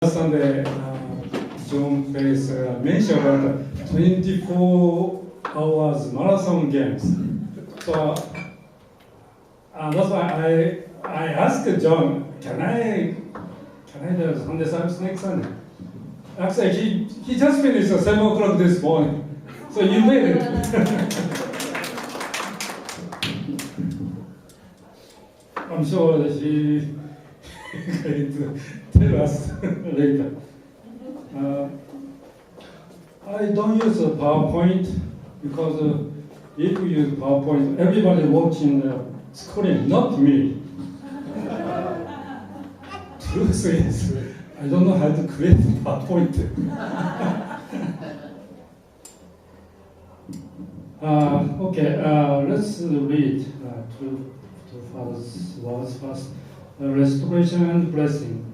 Sunday, John Face mentioned about 24 hours marathon games. So that's why I asked John, can I do Sunday service next Sunday? Actually, he just finished at 7 o'clock this morning. So you made it. I'm sure that he going to tell us later. I don't use a PowerPoint because if you use PowerPoint, everybody watching the screen, not me. Truth is, I don't know how to create PowerPoint. Okay, let's read two Father's words first. Restoration and blessing.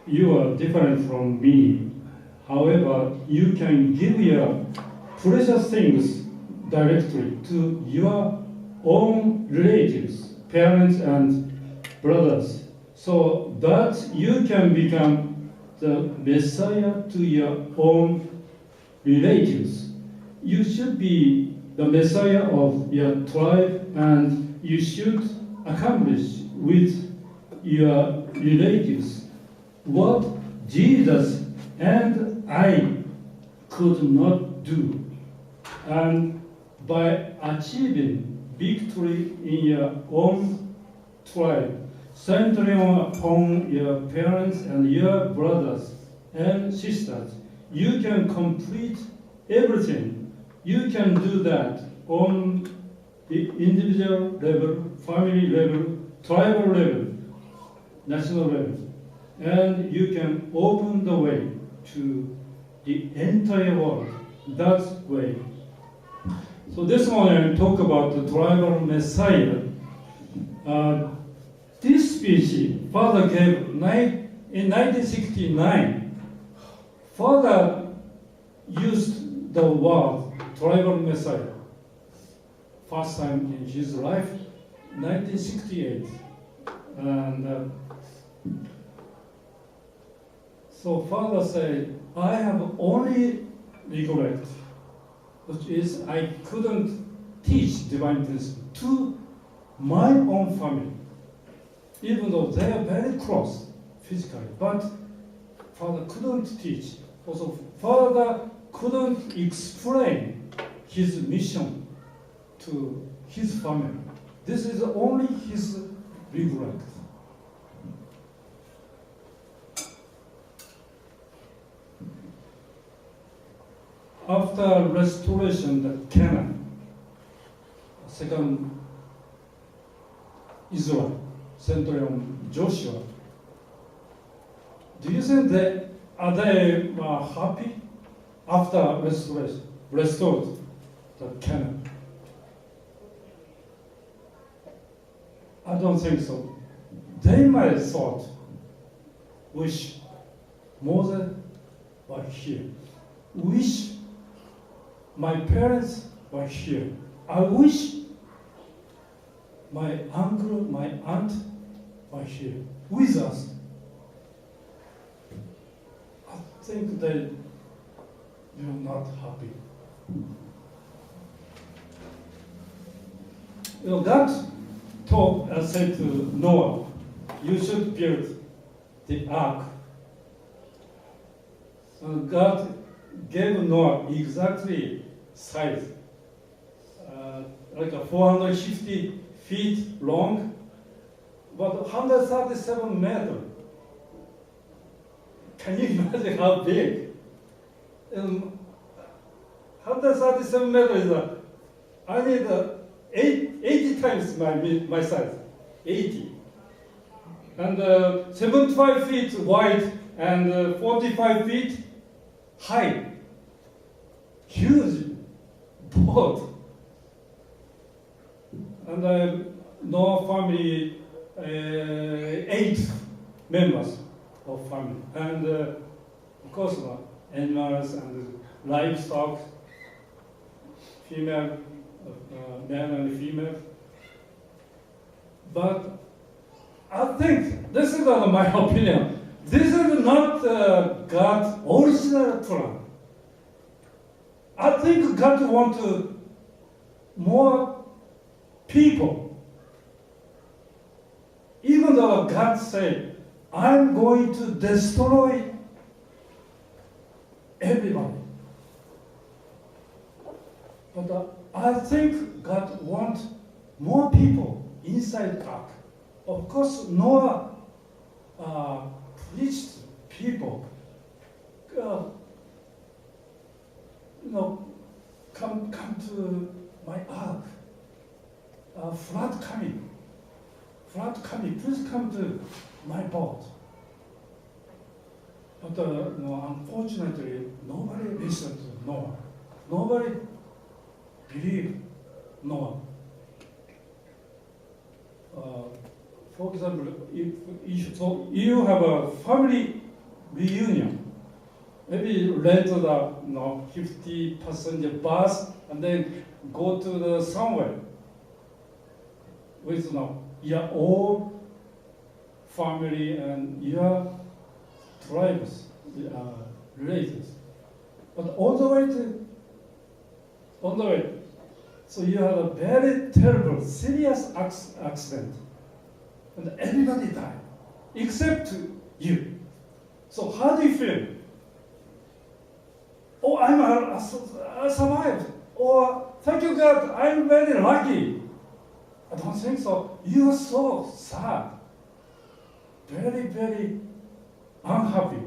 You are different from me. However, you can give your precious things directly to your own relatives, parents, and brothers, so that you can become the Messiah to your own relatives. You should be the Messiah of your tribe, and you should accomplish with your relatives what Jesus and I could not do. And by achieving victory in your own tribe, centering upon your parents and your brothers and sisters, you can complete everything. You can do that on the individual level, family level, tribal level, national level, and you can open the way to the entire world that way. So this morning I talk about the tribal Messiah. This speech Father gave in 1969. Father used the word tribal Messiah first time in his life, 1968. And so Father said, I have only regret, which is I couldn't teach divine principle to my own family, even though they are very close physically, but Father couldn't teach. Also, Father couldn't explain his mission to his family. This is only his regret. After restoration, the Canaan, second Israel, centered on Joshua, do you think they are happy after restoration, restored the Canaan? I don't think so. They might have thought, wish Moses were here. Wish my parents were here. I wish my uncle, my aunt were here with us. I think they are not happy. God told and said to Noah, you should build the ark. So God gave Noah exactly size, like a 450 feet long, but 137 meters. Can you imagine how big? 137 meters is I need 80 times my size, 80. And 75 feet wide and 45 feet high. Huge boat. And Noah family, 8 members of family. And of course, animals and livestock, female, male and female. But I think, this is my opinion, this is not God's original plan. I think God wants more people. Even though God said, I'm going to destroy everybody. But I think God wants more people inside the ark. Of course, Noah preached people, come to my ark. Flood coming, please come to my boat. But unfortunately, nobody listened to Noah. Nobody believed Noah. For example, if you have a family reunion, maybe rent the 50% bus and then go to the somewhere with your own family and your tribes, relatives. But on the way, so you have a very terrible, serious accident, and everybody died, except you. So how do you feel? Oh, I survived. Or thank you God, I'm very lucky. I don't think so. You are so sad, very, very unhappy.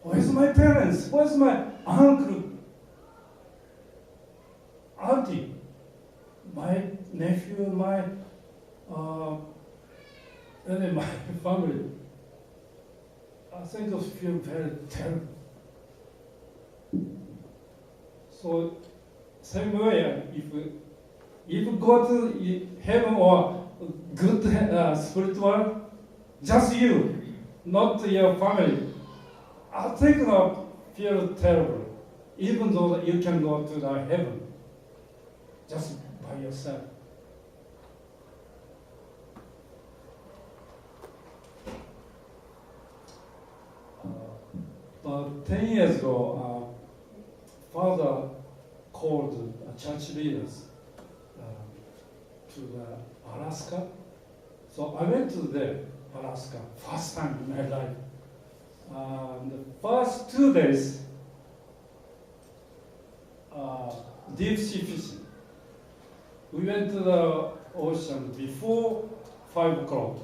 Where's my parents? Where's my uncle, auntie, my nephew, my family? I think I feel very terrible. So same way, if you go to heaven or good spiritual, just you, not your family, I think I feel terrible, even though you can go to the heaven, just by yourself. But 10 years ago, Father called church leaders to the Alaska. So I went to Alaska, first time in my life. The first 2 days, deep sea fishing. We went to the ocean before 5 o'clock,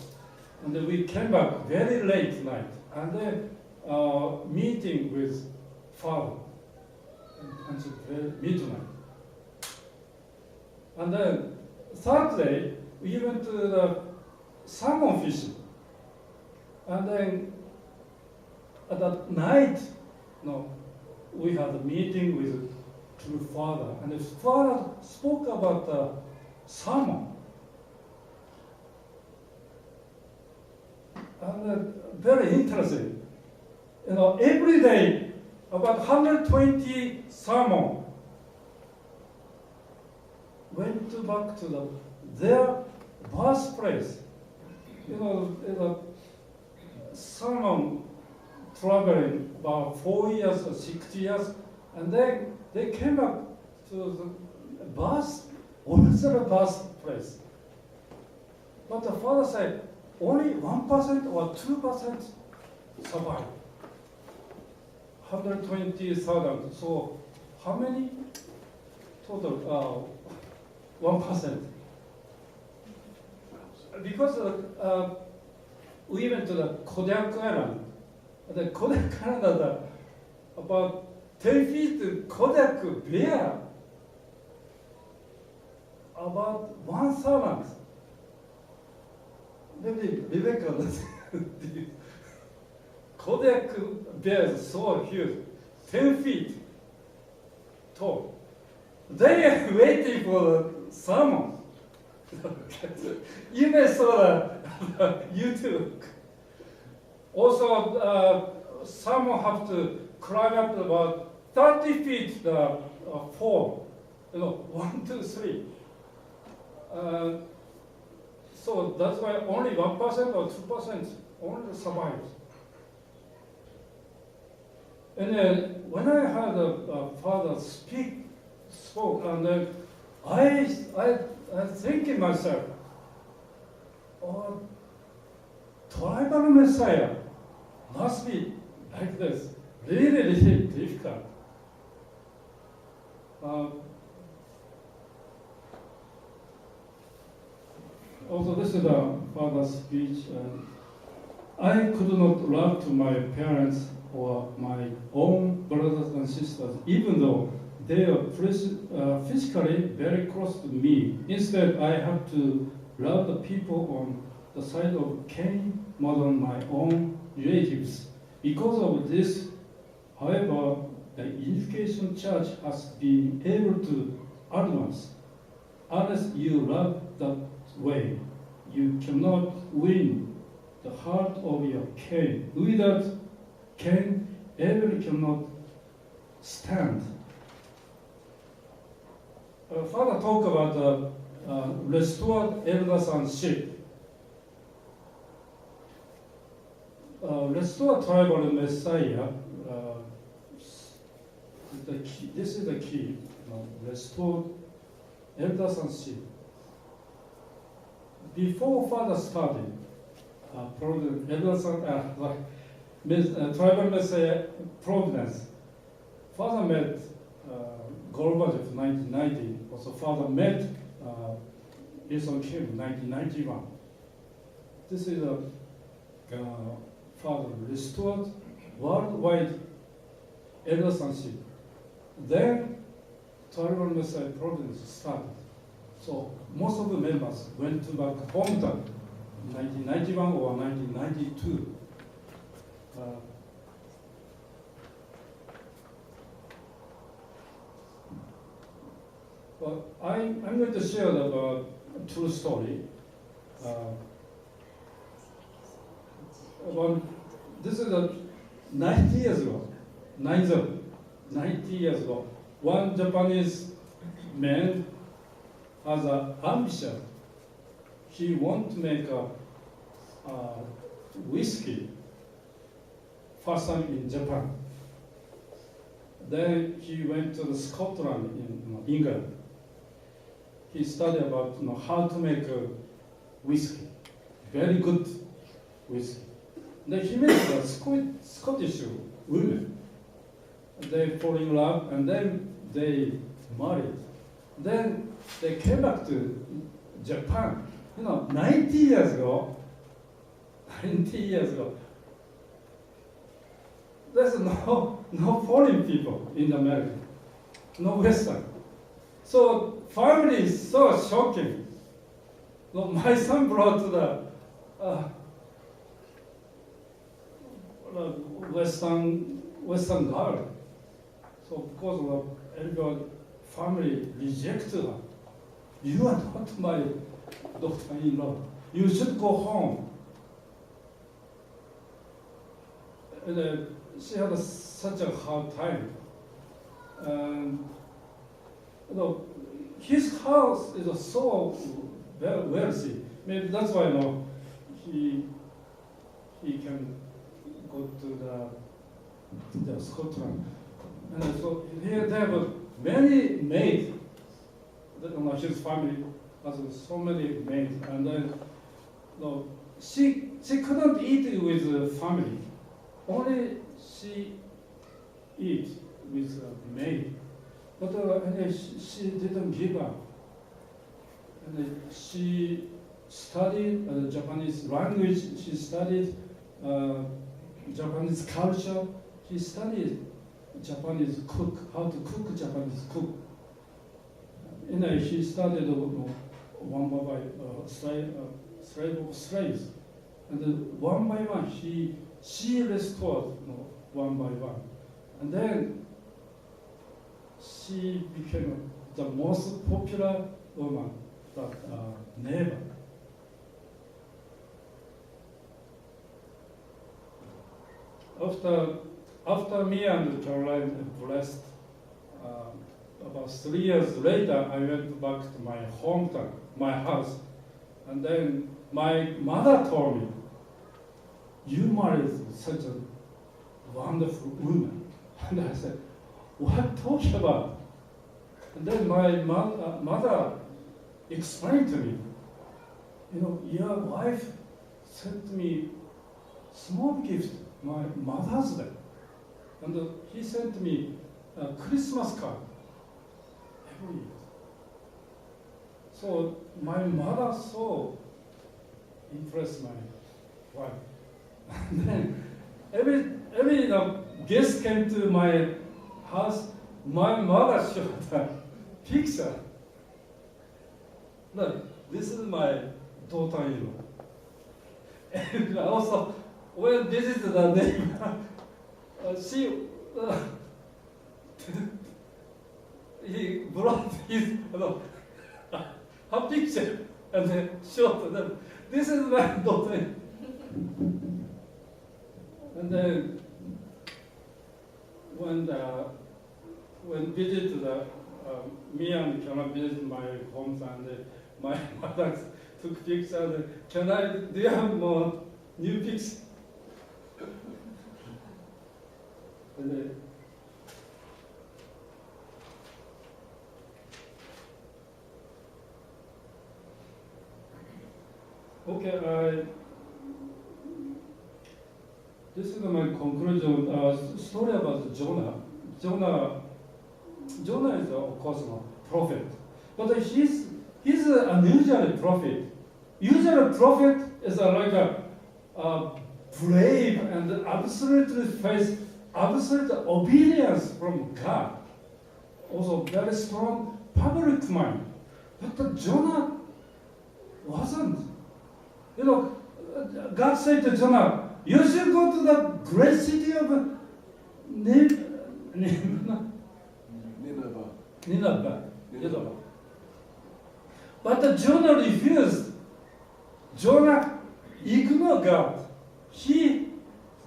and then we came back very late night, and then meeting with Father until midnight. And then third day, we went to the salmon fishing. And then at that night, we had a meeting with true Father. And the Father spoke about the salmon. And very interesting. Every day, about 120 salmon went back to their birthplace. Salmon traveling about 4 years or 6 years, and then they came back to the original birthplace. But the Father said, only 1% or 2% survive. 120,000. So how many total? 1%. Because we went to the Kodiak Island. The Kodiak Island, about 10 feet Kodiak bear, about 1,000. Maybe Rebecca, Kodiak bear is so huge, 10 feet tall. They are waiting for salmon. You may saw YouTube. Also, salmon have to climb up about 30 feet the fall, 1, 2, 3. So that's why only 1% or 2% only survives. And then when I heard a father spoke, and then I thinking myself, oh, tribal Messiah must be like this, really, really difficult. Also, this is the father's speech. I could not love to my parents or my own brothers and sisters, even though they are physically very close to me. Instead, I have to love the people on the side of Cain more than my own relatives. Because of this, however, the Unification Church has been able to advance. Unless you love that way, you cannot win the heart of your Cain. Without Cain, Abel cannot stand. Father talk about restored elder sonship. Restored tribal Messiah. This is the key. Restored elder sonship. Before Father started, tribal Messiah Providence, Father met Gorbachev in 1990. Also, Father met Il-sung Kim in 1991. This is a Father restored worldwide elder sonship. Then tribal Messiah Providence started. So most of the members went to back hometown in 1991 or 1992. But I'm going to share a true story. This is 90 years ago. 90 years ago. One Japanese man has an ambition. He wants to make a whiskey, first time in Japan. Then he went to Scotland in England. He studied about how to make a whiskey, very good whiskey. Then he met a Scottish women. They fall in love, and then they married. Then they came back to Japan. 90 years ago. 90 years ago. There's no foreign people in America, no Western. So family is so shocking. My son brought the Western girl. So because everybody family rejected her. You are not my daughter-in-law. You should go home. And she had such a hard time. His house is so very wealthy. Maybe that's why he can go to the Scotland. And so here they have many maids. His family has so many maids, and then she couldn't eat with the family. Only she eat with a maid. But she didn't give up. And she studied Japanese language. She studied Japanese culture. She studied Japanese cook, how to cook Japanese cook. And she studied one by slave of slaves. And one by one, she restored one by one. And then she became the most popular woman that never. After after me and Caroline blessed, about 3 years later, I went back to my hometown, my house, and then my mother told me, "You married such a wonderful woman." And I said, "What talking about?" And then my mother explained to me, "Your wife sent me small gift, my Mother's Day. And he sent me a Christmas card every year." So my mother so impressed my wife. And then every guest came to my house, my mother showed a picture. Look, this is my daughter-in-law. And also, when visited the neighbor, she he brought his her picture and then showed them, "This is my daughter." And then when visited me and Kiana visited my hometown, my mother took pictures. Do you have more new pics? And okay, this is my conclusion. Story about Jonah. Jonah is of course a prophet, but he's an unusual prophet. Usual prophet is like a brave and absolutely face absolute obedience from God. Also very strong public mind. But Jonah wasn't. God said to Jonah, "You should go to the great city of Nineveh. But Jonah refused. Jonah ignored God. He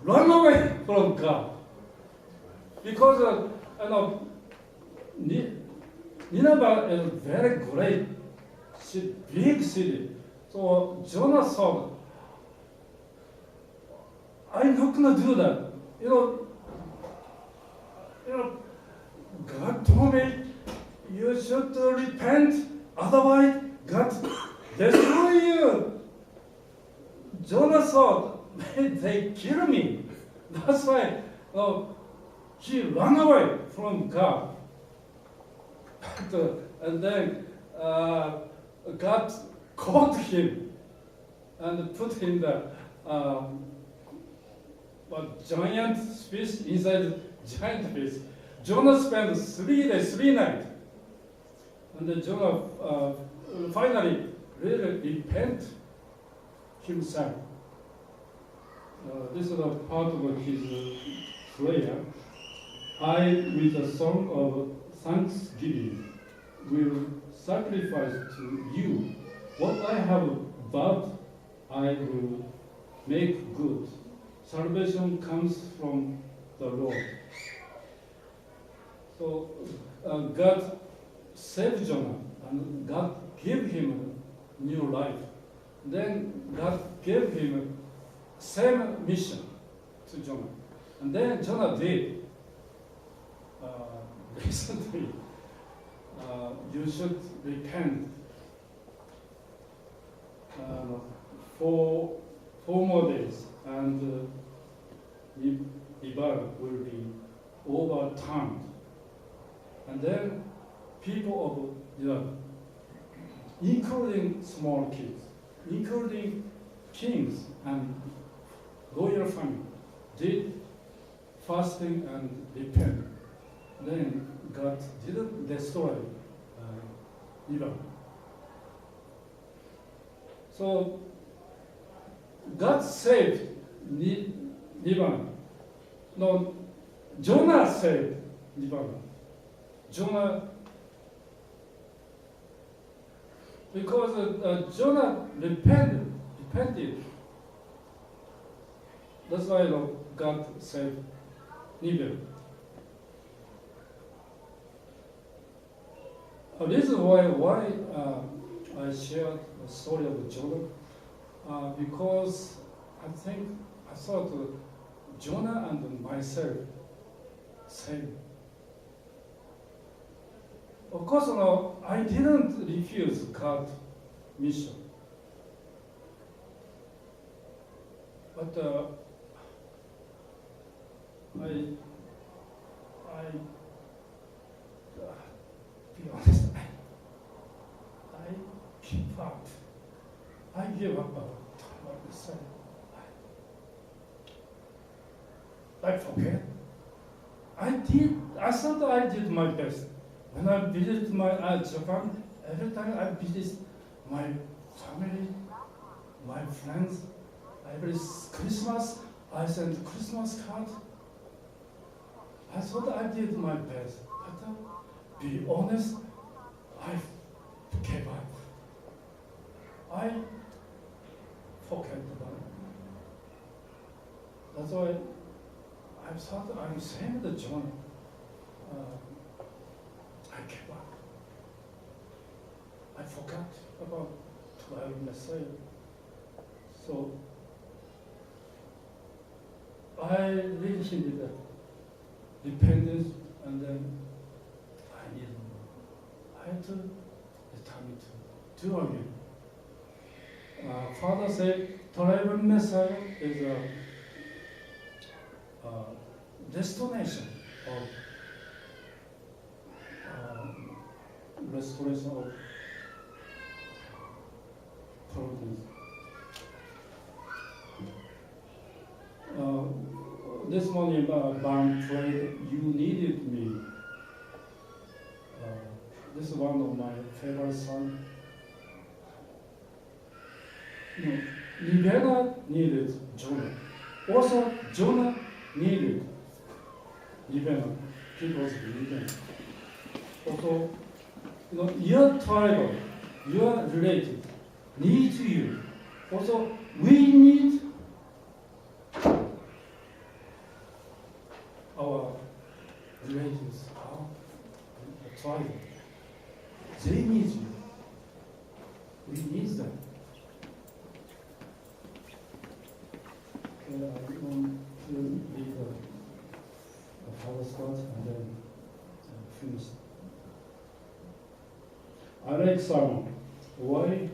ran away from God. Because Nineveh is a very great city, big city. So Jonah thought, "I'm not going to do that." God told me you should repent, otherwise God destroy you. Jonah thought they kill me. That's why he ran away from God. And then God caught him and put him the giant fish inside giant fish. Jonah spent 3 days, 3 nights. And then Jonah finally really repent himself. This is a part of his prayer. "I, with a song of thanksgiving, will sacrifice to you what I have vowed I will make good. Salvation comes from the Lord." So God saved Jonah, and God gave him a new life. Then God gave him same mission to Jonah. And then Jonah did. Recently, you should repent. For 4 more days, and Nibbana will be overturned. And then people of including small kids, including kings and royal family, did fasting and repent. Then God didn't destroy Nibbana. So God saved Nibbana. No, Jonah saved Nibbana. Jonah, because Jonah repented. That's why God saved Nibel. This is why I shared the story of Jonah, because I thought Jonah and myself same. Of course, I didn't refuse God's mission, but be honest, I give up. I give up on myself. I forget. I thought I did my best. When I visited Japan, every time I visit my family, my friends, every Christmas, I send Christmas card. I thought I did my best, but be honest, I gave up. I forget about it. That's why I thought I'm saying to John, I gave up. I forgot about 12 Messiah. So I really needed that dependence, and then I had to determine to do again. Father said, 12 Messiah is a destination of restoration of providence. This morning, Bam prayed, "You needed me." This is one of my favorite songs. Nivena needed Jonah. Also, Jonah needed Nivena. People's Nivena. Also, your tribal, your relative needs you. Also, we need our relatives, our tribe. They need you. We need them. I'm going to read the Father's thoughts and then finish. I like salmon. Why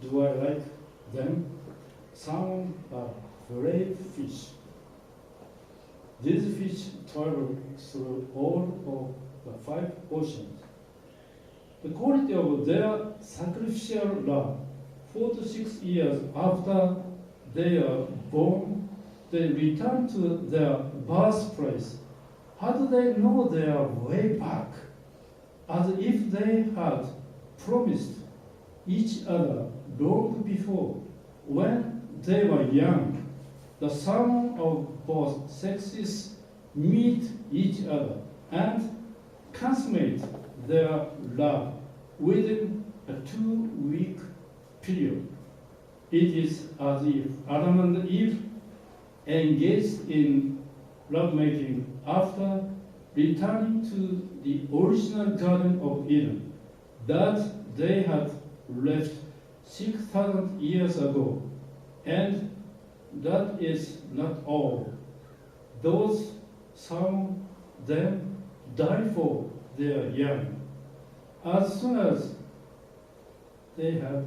do I like them? Salmon are brave fish. These fish travel through all of the 5 oceans. The quality of their sacrificial love, 4 to 6 years after they are born, they return to their birthplace. How do they know their way back? As if they had promised each other long before, when they were young. The salmon of both sexes meet each other and consummate their love within a 2-week period. It is as if Adam and Eve engaged in lovemaking after returning to the original Garden of Eden that they had left 6,000 years ago. And that is not all. Those some them die for their young. As soon as they have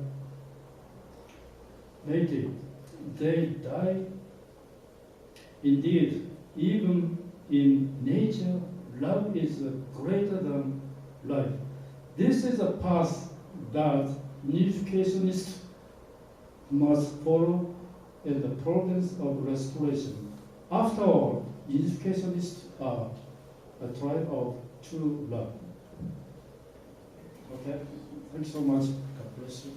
mated, they die. Indeed, even in nature, love is greater than life. This is a path that unificationists must follow in the province of restoration. After all, unificationists are a tribe of true love. Okay, thanks so much. God bless you.